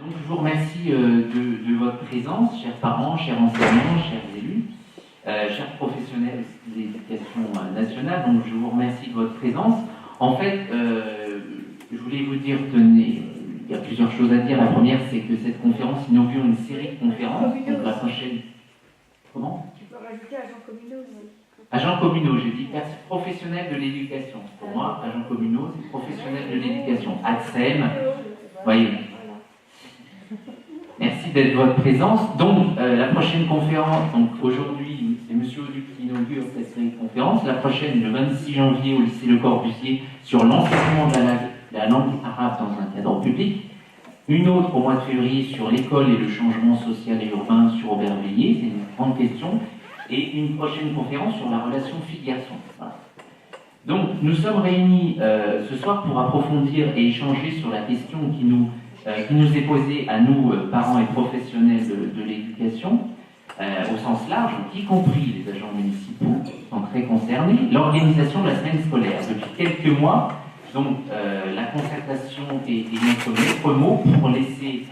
Donc je vous remercie de votre présence, chers parents, chers enseignants, chers élus, chers professionnels de l'éducation nationale. Donc je vous remercie de votre présence. En fait, je voulais vous dire, tenez, il y a plusieurs choses à dire. La première, c'est que cette conférence inaugure une série de conférences. Donc la prochaine... Comment ? Tu peux rajouter agents communaux aussi. Agents communaux, j'ai dit professionnels de l'éducation. Pour moi, agents communaux, c'est professionnels de l'éducation. ADSEM, voyez. Merci d'être de votre présence. Donc, la prochaine conférence, donc aujourd'hui, c'est M. Auduc qui inaugure cette série de conférences. La prochaine, le 26 janvier, au lycée Le Corbusier, sur l'enseignement de la langue arabe dans un cadre public. Une autre au mois de février sur l'école et le changement social et urbain sur Aubervilliers, c'est une grande question. Et une prochaine conférence sur la relation fille-garçon. Voilà. Donc, nous sommes réunis ce soir pour approfondir et échanger sur la question qui nous est posée à nous, parents et professionnels de l'éducation, au sens large, y compris les agents municipaux qui sont très concernés, l'organisation de la semaine scolaire. Depuis quelques mois, donc, la concertation est notre maître mot pour laisser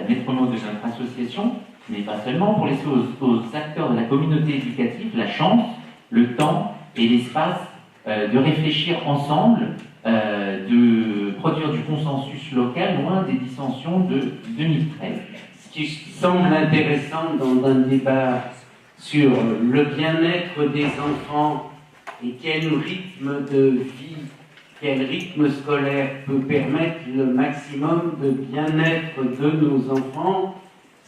maître mot de notre association, mais pas seulement, pour laisser aux acteurs de la communauté éducative la chance, le temps et l'espace de réfléchir ensemble, de produire du consensus local loin des dissensions de 2013. Ce qui semble intéressant dans un débat sur le bien-être des enfants et quel rythme de vie, quel rythme scolaire peut permettre le maximum de bien-être de nos enfants,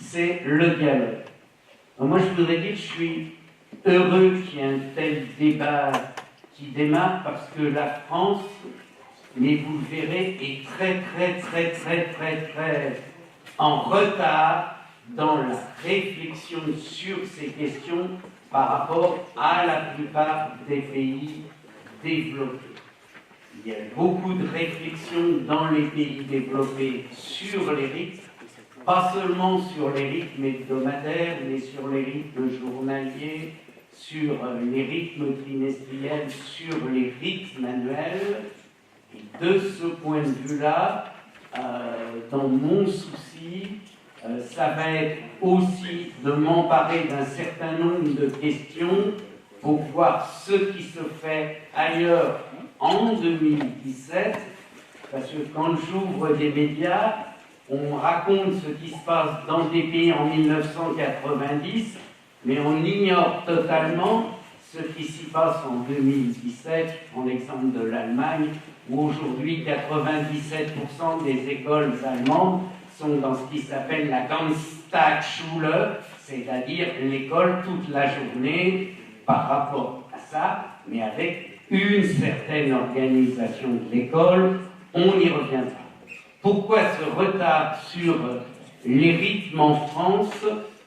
c'est le dialogue. Alors moi, je voudrais dire que je suis heureux qu'il y ait un tel débat qui démarre parce que la France, mais vous le verrez, est très en retard dans la réflexion sur ces questions par rapport à la plupart des pays développés. Il y a beaucoup de réflexions dans les pays développés sur les rythmes, pas seulement sur les rythmes hebdomadaires, mais sur les rythmes journaliers, sur les rythmes trimestriels, sur les rythmes annuels. Et de ce point de vue-là, dans mon souci, ça va être aussi de m'emparer d'un certain nombre de questions pour voir ce qui se fait ailleurs en 2017, parce que quand j'ouvre des médias, on raconte ce qui se passe dans des pays en 1990, mais on ignore totalement ce qui s'y passe en 2017. Je prends l'exemple de l'Allemagne, où aujourd'hui 97% des écoles allemandes sont dans ce qui s'appelle la Ganztagsschule, c'est-à-dire l'école toute la journée par rapport à ça, mais avec une certaine organisation de l'école. On y reviendra. Pourquoi ce retard sur les rythmes en France?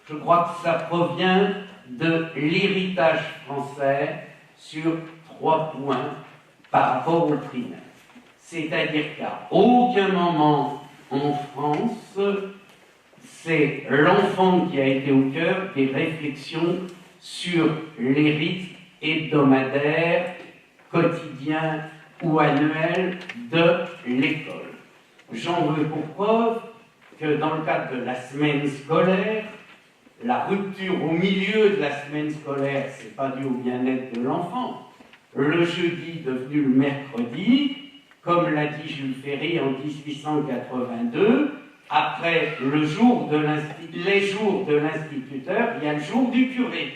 Je crois que ça provient de l'héritage français sur 3 points par rapport au primaire. C'est-à-dire qu'à aucun moment en France, c'est l'enfant qui a été au cœur des réflexions sur les rythmes hebdomadaires, quotidiens ou annuels de l'école. J'en veux pour preuve que dans le cadre de la semaine scolaire, la rupture au milieu de la semaine scolaire, c'est pas dû au bien-être de l'enfant. Le jeudi devenu le mercredi, comme l'a dit Jules Ferry en 1882, après les jours de l'instituteur, il y a le jour du curé.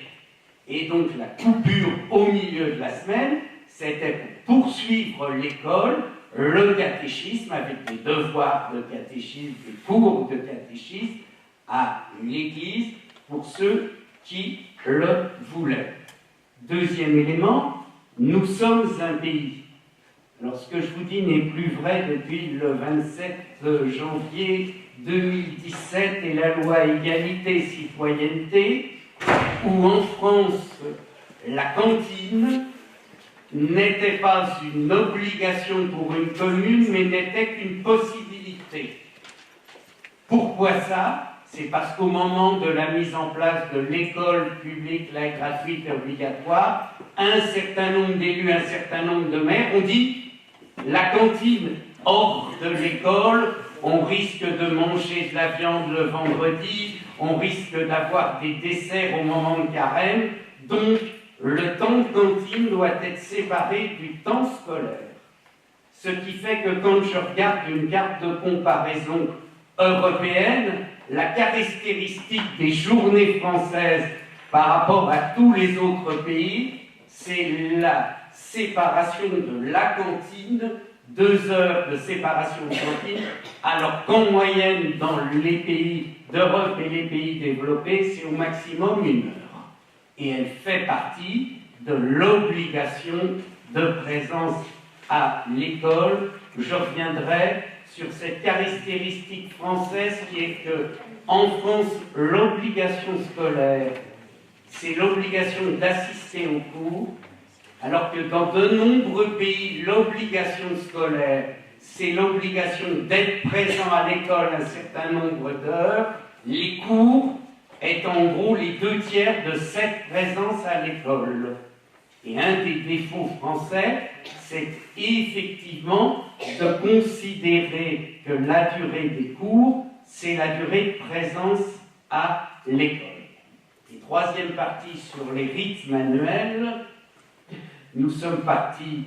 Et donc la coupure au milieu de la semaine, c'était pour poursuivre l'école, le catéchisme avec les devoirs de catéchisme, les cours de catéchisme à l'église pour ceux qui le voulaient. Deuxième élément, nous sommes un pays. Alors ce que je vous dis n'est plus vrai depuis le 27 janvier 2017 et la loi égalité-citoyenneté, où en France, la cantine n'était pas une obligation pour une commune, mais n'était qu'une possibilité. Pourquoi ça? C'est parce qu'au moment de la mise en place de l'école publique, laïque, gratuite et obligatoire, un certain nombre d'élus, un certain nombre de maires ont dit la cantine hors de l'école, on risque de manger de la viande le vendredi, on risque d'avoir des desserts au moment de carême, donc le temps de cantine doit être séparé du temps scolaire. Ce qui fait que quand je regarde une carte de comparaison européenne, la caractéristique des journées françaises par rapport à tous les autres pays, c'est la séparation de la cantine, 2 heures de séparation de cantine, alors qu'en moyenne, dans les pays d'Europe et les pays développés, c'est au maximum 1 heure. Et elle fait partie de l'obligation de présence à l'école. Je reviendrai sur cette caractéristique française qui est que, en France, l'obligation scolaire, c'est l'obligation d'assister aux cours, alors que dans de nombreux pays, l'obligation scolaire, c'est l'obligation d'être présent à l'école un certain nombre d'heures, les cours étant en gros les 2/3 de cette présence à l'école. Et un des défauts français, c'est effectivement de considérer que la durée des cours, c'est la durée de présence à l'école. Et troisième partie sur les rythmes annuels, nous sommes partis,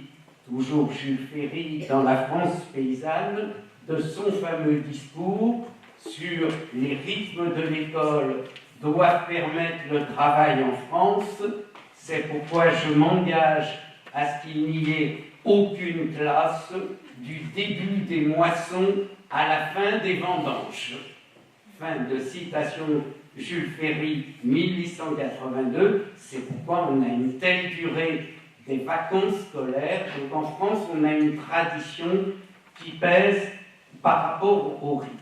toujours Jules Ferry, dans la France paysanne, de son fameux discours sur les rythmes de l'école doivent permettre le travail en France. C'est pourquoi je m'engage à ce qu'il n'y ait aucune classe du début des moissons à la fin des vendanges. Fin de citation Jules Ferry, 1882. C'est pourquoi on a une telle durée des vacances scolaires. Donc en France, on a une tradition qui pèse par rapport au rythme.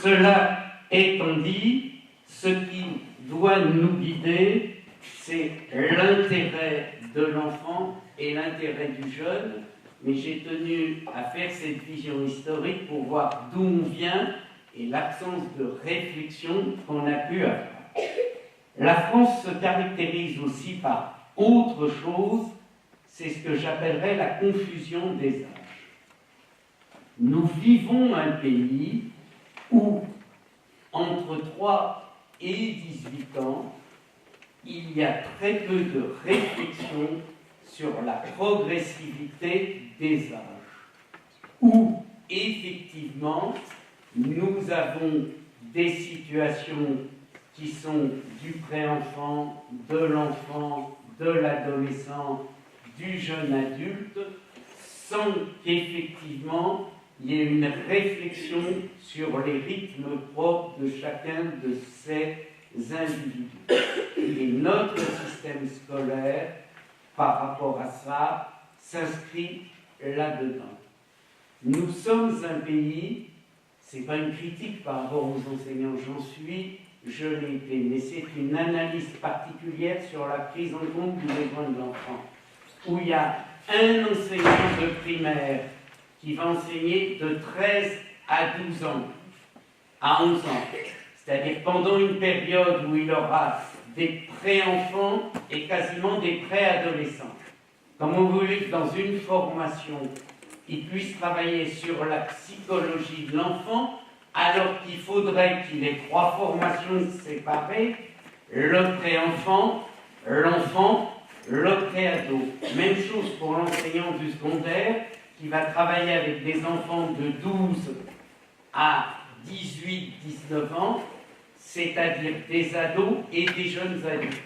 Cela étant dit, ce qui doit nous guider, c'est l'intérêt de l'enfant et l'intérêt du jeune, mais j'ai tenu à faire cette vision historique pour voir d'où on vient et l'absence de réflexion qu'on a pu avoir. La France se caractérise aussi par autre chose, c'est ce que j'appellerais la confusion des âges. Nous vivons un pays où, entre 3 et 18 ans, il y a très peu de réflexion sur la progressivité des âges, où effectivement nous avons des situations qui sont du pré-enfant, de l'enfant, de l'adolescent, du jeune adulte, sans qu'effectivement il y ait une réflexion sur les rythmes propres de chacun de ces individus. Et notre système scolaire, par rapport à ça, s'inscrit là-dedans. Nous sommes un pays, ce n'est pas une critique par rapport aux enseignants, je l'ai été, mais c'est une analyse particulière sur la prise en compte du besoin de l'enfant, où il y a un enseignant de primaire qui va enseigner de 13 à 12 ans, à 11 ans. C'est-à-dire pendant une période où il aura des pré-enfants et quasiment des pré-adolescents. Comment vous voulez que dans une formation, il puisse travailler sur la psychologie de l'enfant, alors qu'il faudrait qu'il ait 3 formations séparées, le pré-enfant, l'enfant, le pré-ado. Même chose pour l'enseignant du secondaire, qui va travailler avec des enfants de 12 à 18-19 ans, c'est-à-dire des ados et des jeunes adultes.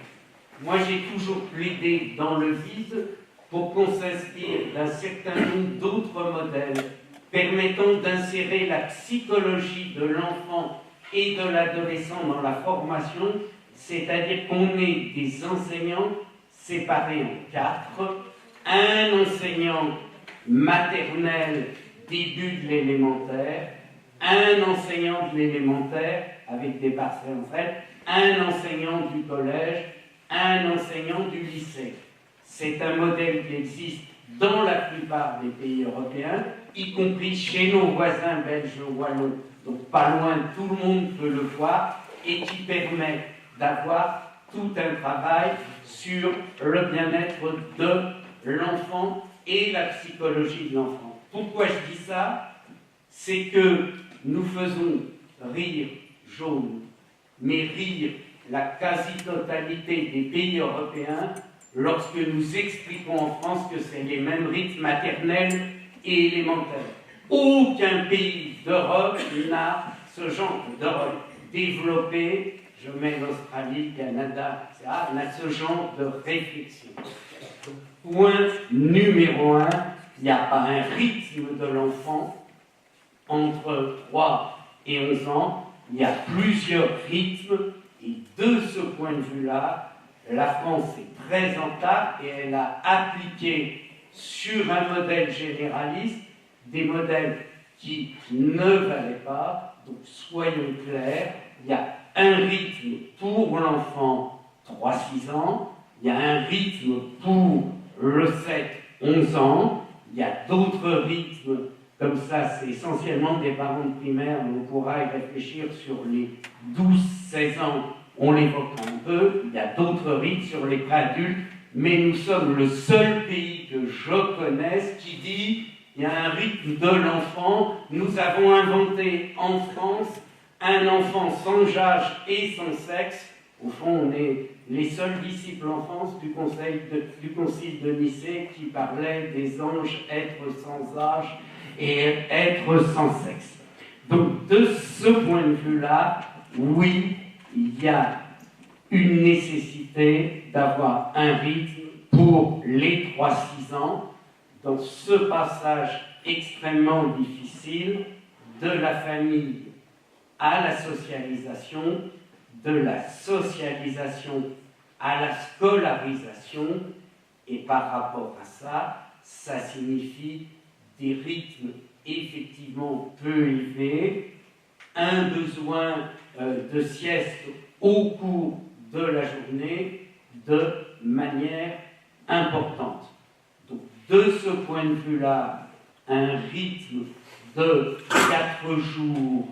Moi, j'ai toujours plaidé dans le vide pour qu'on s'inspire d'un certain nombre d'autres modèles permettant d'insérer la psychologie de l'enfant et de l'adolescent dans la formation, c'est-à-dire qu'on ait des enseignants séparés en 4, un enseignant maternel début de l'élémentaire, un enseignant de l'élémentaire avec des passerelles entre elles, un enseignant du collège, un enseignant du lycée. C'est un modèle qui existe dans la plupart des pays européens, y compris chez nos voisins belges wallons, donc pas loin, tout le monde peut le voir, et qui permet d'avoir tout un travail sur le bien-être de l'enfant et la psychologie de l'enfant. Pourquoi je dis ça? c'est que nous faisons rire jaune, mais rire la quasi-totalité des pays européens lorsque nous expliquons en France que c'est les mêmes rythmes maternels et élémentaires. Aucun pays d'Europe n'a ce genre d'Europe développé, je mets l'Australie, le Canada, etc., n'a ce genre de réflexion. Point numéro 1, il n'y a pas un rythme de l'enfant entre 3 et 11 ans, il y a plusieurs rythmes, et de ce point de vue-là, la France est très en retard et elle a appliqué sur un modèle généraliste des modèles qui ne valaient pas. Donc soyons clairs, il y a un rythme pour l'enfant 3-6 ans, il y a un rythme pour le 7-11 ans, il y a d'autres rythmes, comme ça c'est essentiellement des parents de primaire, mais on pourra y réfléchir sur les 12-16 ans, on l'évoque un peu, il y a d'autres rythmes sur les préadultes, mais nous sommes le seul pays que je connaisse qui dit il y a un rythme de l'enfant. Nous avons inventé en France un enfant sans âge et sans sexe. Au fond, on est les seuls disciples en France du concile de Nicée qui parlait des anges êtres sans âge et êtres sans sexe. Donc, de ce point de vue-là, oui, il y a une nécessité d'avoir un rythme pour les 3-6 ans dans ce passage extrêmement difficile de la famille à la socialisation, de la socialisation à la scolarisation, et par rapport à ça, ça signifie des rythmes effectivement peu élevés, un besoin de sieste au cours de la journée de manière importante. Donc, de ce point de vue-là, un rythme de 4 jours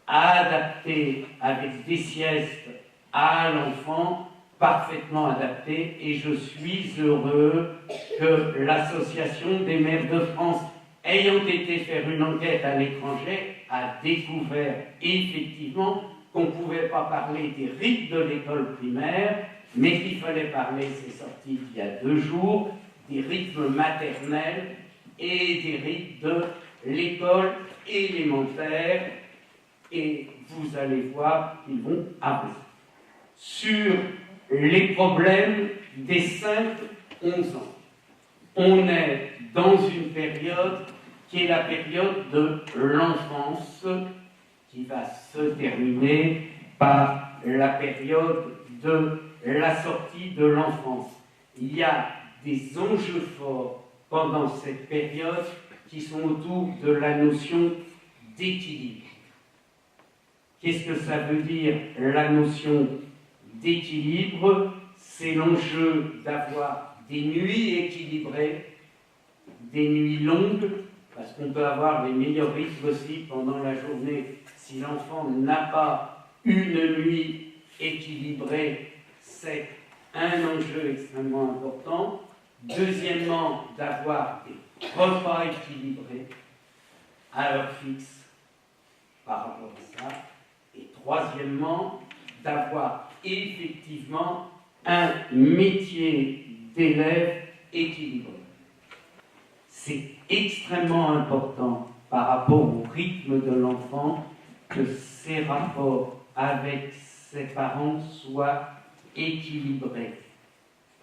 adapté avec des siestes à l'enfant, parfaitement adapté, et je suis heureux que l'Association des mères de France, ayant été faire une enquête à l'étranger, a découvert effectivement qu'on ne pouvait pas parler des rythmes de l'école primaire, mais qu'il fallait parler, c'est sorti il y a 2 jours, des rythmes maternels et des rythmes de l'école élémentaire, et vous allez voir qu'ils vont avancer. Sur les problèmes des 5-11 ans, on est dans une période qui est la période de l'enfance, qui va se terminer par la période de la sortie de l'enfance. Il y a des enjeux forts pendant cette période qui sont autour de la notion d'équilibre. Qu'est-ce que ça veut dire, la notion d'équilibre? C'est l'enjeu d'avoir des nuits équilibrées, des nuits longues, parce qu'on peut avoir les meilleurs rythmes possibles pendant la journée. Si l'enfant n'a pas une nuit équilibrée, c'est un enjeu extrêmement important. Deuxièmement, d'avoir des repas équilibrés à heure fixe par rapport à ça. Et troisièmement, d'avoir effectivement un métier d'élève équilibré. C'est extrêmement important par rapport au rythme de l'enfant que ses rapports avec ses parents soient équilibrés.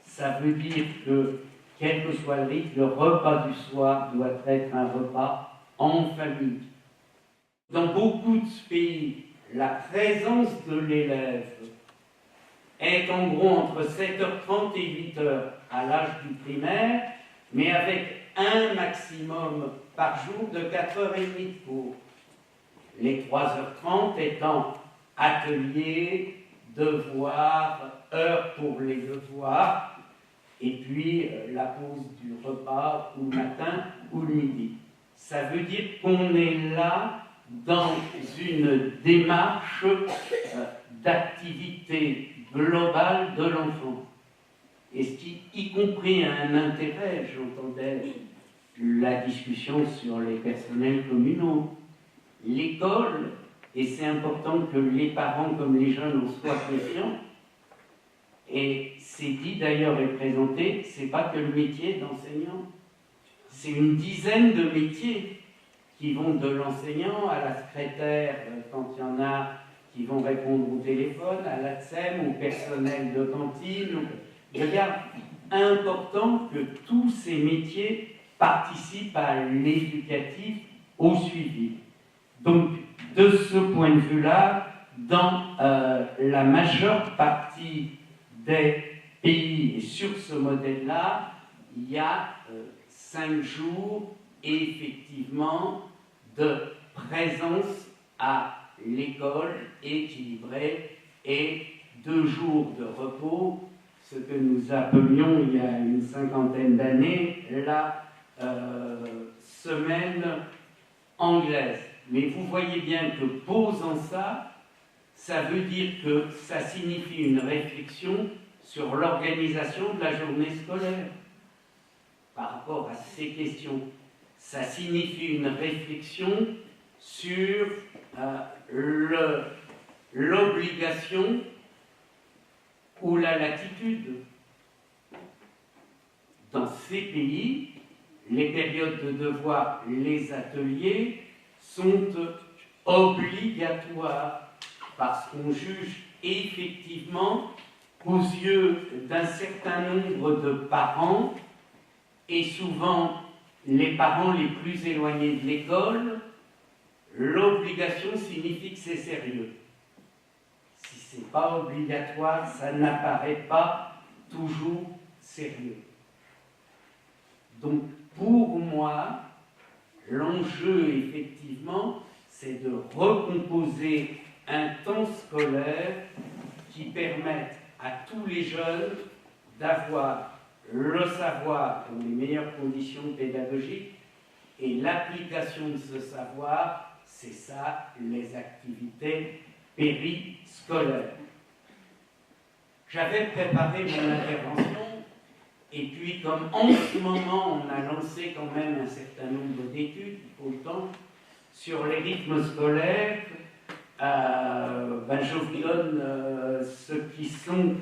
Ça veut dire que, quel que soit le rythme, le repas du soir doit être un repas en famille. Dans beaucoup de pays, la présence de l'élève est en gros entre 7h30 et 8h à l'âge du primaire, mais avec un maximum par jour de 4h30 de cours. Les 3h30 étant atelier, devoirs, heure pour les devoirs, et puis la pause du repas ou le matin ou le midi. Ça veut dire qu'on est là dans une démarche d'activité globale de l'enfant. Et ce qui, y compris, a un intérêt, j'entendais la discussion sur les personnels communaux. L'école, et c'est important que les parents comme les jeunes en soient conscients, et c'est dit d'ailleurs et présenté, c'est pas que le métier d'enseignant, c'est une dizaine de métiers qui vont de l'enseignant à la secrétaire, quand il y en a qui vont répondre au téléphone, à l'ATSEM, au personnel de cantine. Je regarde important que tous ces métiers participent à l'éducatif, au suivi. Donc, de ce point de vue-là, dans la majeure partie des pays, et sur ce modèle-là, il y a 5 jours, effectivement, de présence à l'école équilibrée et 2 jours de repos, ce que nous appelions il y a une 50aine d'années la semaine anglaise. Mais vous voyez bien que posant ça, ça veut dire que ça signifie une réflexion sur l'organisation de la journée scolaire par rapport à ces questions. Ça signifie une réflexion sur l'obligation ou la latitude. Dans ces pays, les périodes de devoir, les ateliers, sont obligatoires parce qu'on juge effectivement qu'aux yeux d'un certain nombre de parents, et souvent les parents les plus éloignés de l'école, l'obligation signifie que c'est sérieux. Si ce n'est pas obligatoire, ça n'apparaît pas toujours sérieux. Donc, pour moi, l'enjeu, effectivement, c'est de recomposer un temps scolaire qui permette à tous les jeunes d'avoir le savoir dans les meilleures conditions pédagogiques, et l'application de ce savoir, c'est ça, les activités périscolaires. J'avais préparé mon intervention, et puis comme en ce moment on a lancé quand même un certain nombre d'études, il faut le temps, sur les rythmes scolaires, je vous donne ce qui sont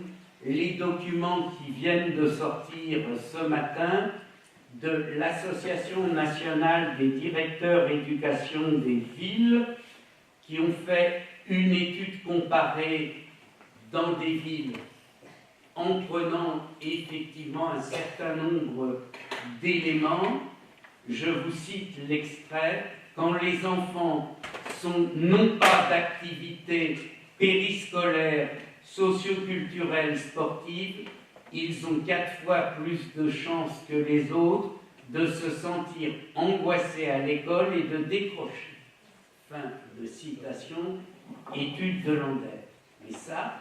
les documents qui viennent de sortir ce matin de l'Association nationale des directeurs éducation des villes, qui ont fait une étude comparée dans des villes en prenant effectivement un certain nombre d'éléments. Je vous cite l'extrait. Quand les enfants sont non pas d'activités périscolaires, socioculturelles, sportives, ils ont 4 fois plus de chances que les autres de se sentir angoissés à l'école et de décrocher. Fin de citation, étude de Landais. Mais ça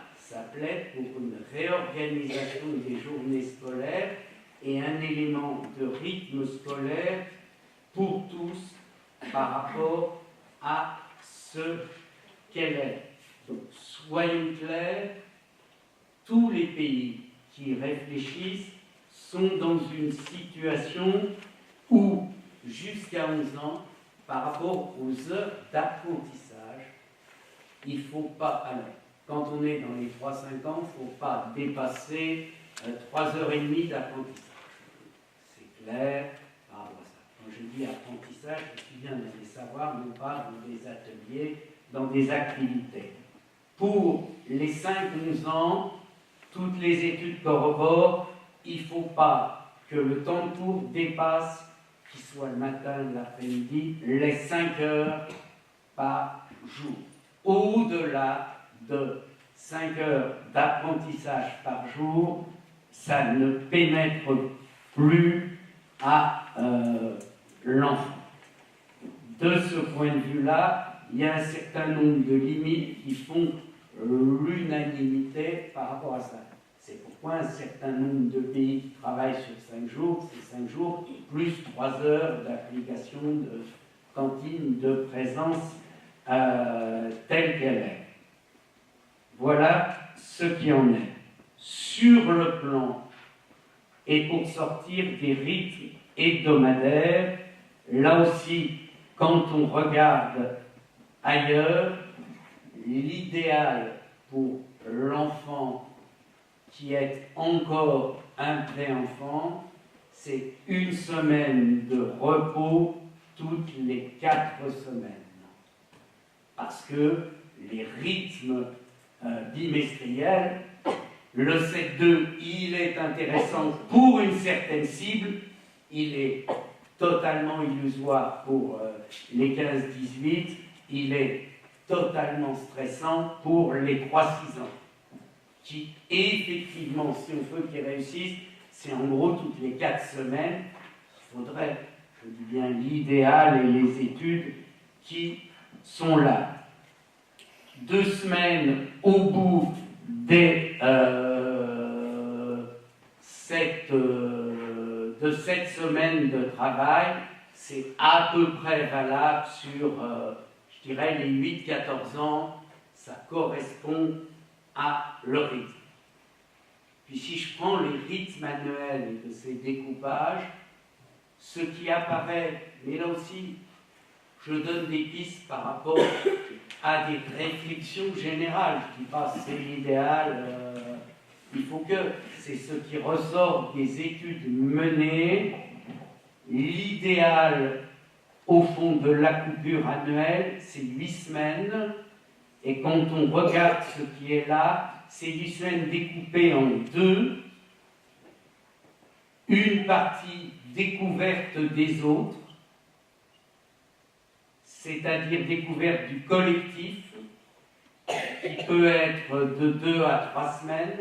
plaît pour une réorganisation des journées scolaires et un élément de rythme scolaire pour tous par rapport à ce qu'elle est. Donc, soyons clairs, tous les pays qui réfléchissent sont dans une situation où, jusqu'à 11 ans, par rapport aux heures d'apprentissage, il ne faut pas, alors, quand on est dans les 3-5 ans, il ne faut pas dépasser 3h30 d'apprentissage. C'est clair par rapport à ça. Quand je dis apprentissage, je suis bien dans les savoirs, non pas dans des ateliers, dans des activités. Pour les 5-11 ans, toutes les études corroborent, il ne faut pas que le temps de cours dépasse, qu'il soit le matin, l'après-midi, les 5 heures par jour. Au-delà de 5 heures d'apprentissage par jour, ça ne pénètre plus à l'enfant. De ce point de vue-là, il y a un certain nombre de limites qui font l'unanimité par rapport à ça. C'est pourquoi un certain nombre de pays qui travaillent sur 5 jours, c'est 5 jours plus 3 heures d'application de cantine, de présence telle qu'elle est. Voilà ce qui en est. Sur le plan, et pour sortir des rythmes hebdomadaire. Là aussi, quand on regarde ailleurs, l'idéal pour l'enfant qui est encore un pré-enfant, c'est 1 semaine de repos toutes les 4 semaines. Parce que les rythmes bimestriels, le 7-2, il est intéressant pour une certaine cible, il est totalement illusoire pour les 15-18, il est totalement stressant pour les 3-6 ans. Qui, effectivement, si on veut qu'ils réussissent, c'est en gros toutes les 4 semaines. Il faudrait, je dis bien l'idéal et les études qui sont là. 2 semaines au bout de 7 semaines de travail, c'est à peu près valable sur, je dirais, les 8-14 ans, ça correspond à le rythme. Puis si je prends les rythmes annuels de ces découpages, ce qui apparaît, mais là aussi, je donne des pistes par rapport à des réflexions générales. Je ne dis pas que c'est l'idéal, il faut que c'est ce qui ressort des études menées. L'idéal, au fond, de la coupure annuelle, c'est 8 semaines. Et quand on regarde ce qui est là, c'est 8 semaines découpées en 2. Une partie découverte des autres, c'est-à-dire découverte du collectif, qui peut être de 2 à 3 semaines,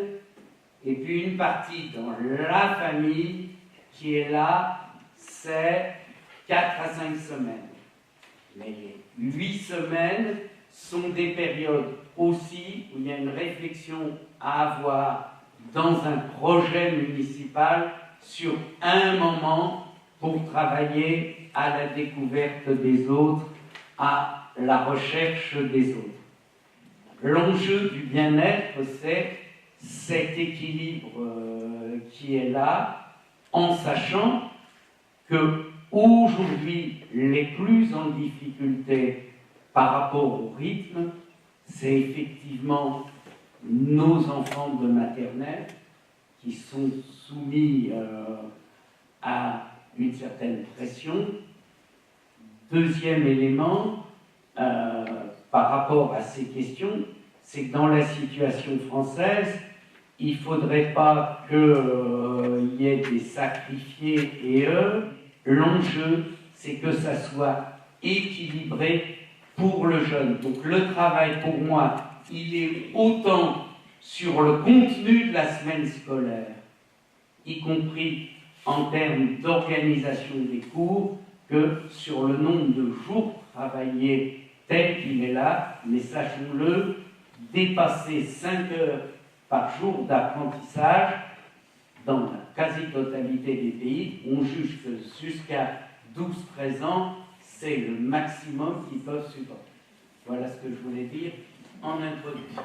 et puis une partie dans la famille, qui est là, c'est 4 à 5 semaines. Mais les 8 semaines sont des périodes aussi où il y a une réflexion à avoir dans un projet municipal sur un moment pour travailler à la découverte des autres, à la recherche des autres. L'enjeu du bien-être, c'est cet équilibre qui est là, en sachant que aujourd'hui, les plus en difficulté par rapport au rythme, c'est effectivement nos enfants de maternelle qui sont soumis à une certaine pression. Deuxième élément, par rapport à ces questions, c'est que dans la situation française, il ne faudrait pas qu'il y ait des sacrifiés et eux. L'enjeu, c'est que ça soit équilibré pour le jeune. Donc le travail, pour moi, il est autant sur le contenu de la semaine scolaire, y compris en termes d'organisation des cours, que sur le nombre de jours travaillés tel qu'il est là, mais sachons-le, dépasser 5 heures par jour d'apprentissage, dans la quasi-totalité des pays, on juge que jusqu'à 12-13 ans, c'est le maximum qu'ils peuvent supporter. Voilà ce que je voulais dire en introduction.